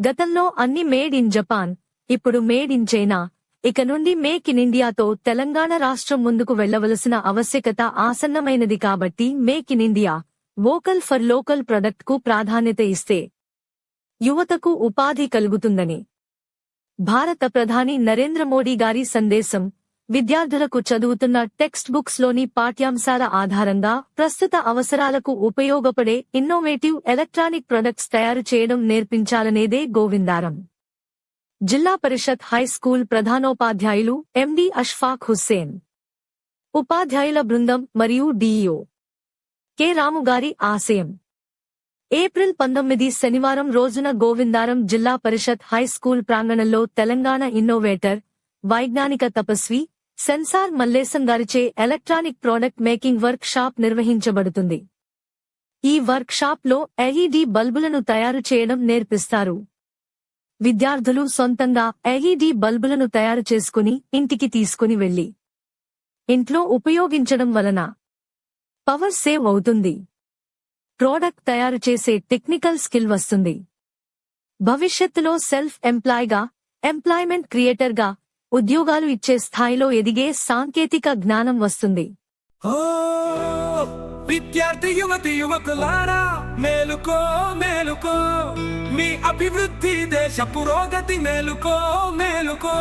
గతంలో అన్ని made in Japan, ఇప్పుడు మేడ్ ఇన్ చైనా. ఇక నుండి మేక్ ఇన్ ఇండియాతో తెలంగాణ రాష్ట్రం ముందుకు వెళ్లవలసిన ఆవశ్యకత ఆసన్నమైనది. కాబట్టి make in India, vocal for local product కు ప్రాధాన్యత ఇస్తే యువతకు ఉపాధి కలుగుతుందని భారత ప్రధాని నరేంద్ర మోడీ గారి సందేశం. విద్యార్థులకు చదువుతున్న టెక్స్ట్ బుక్స్ లోని పాఠ్యాంశాల ఆధారంగా ప్రస్తుత అవసరాలకు ఉపయోగపడే ఇన్నోవేటివ్ ఎలక్ట్రానిక్ ప్రొడక్ట్స్ తయారు చేయడం నేర్పించాలనేదే గోవిందారం. జిల్లా పరిషత్ హై స్కూల్ ప్రధానోపాధ్యాయులు ఎండి అష్ఫాక్ హుస్సేన్, ఉపాధ్యాయుల బృందం మరియు డిఇఓ కె రాము గారి ఆశయం. ఏప్రిల్ 19 శనివారం రోజున గోవిందారం జిల్లా పరిషత్ హై స్కూల్ ప్రాంగణంలో తెలంగాణ ఇన్నోవేటర్, వైజ్ఞానిక తపస్వి సెన్సార్ మల్లేశం గారిచే electronic product making workshop నిర్వహించబడుతుంది. ఈ వర్క్ షాప్ లో ఎల్ఈడి బల్బులను తయారు చేయడం నేర్పిస్తారు. విద్యార్థులు సొంతంగా ఎల్ఈడి బల్బులను తయారు చేసుకుని ఇంటికి తీసుకుని వెళ్లి ఇంట్లో ఉపయోగించడం వలన పవర్ సేవ్ అవుతుంది. ప్రోడక్ట్ తయారు చేసే టెక్నికల్ స్కిల్ వస్తుంది. భవిష్యత్తులో సెల్ఫ్ ఎంప్లాయ్గా, ఎంప్లాయ్మెంట్ క్రియేటర్గా ఉద్యోగాలు ఇచ్చే స్థాయిలో ఎదిగే సాంకేతిక జ్ఞానం వస్తుంది. విద్యార్థి యువతి యువకులారా మేలుకో మేలుకో, మీ అభివృద్ధి దేశ పురోగతి మేలుకో మేలుకో.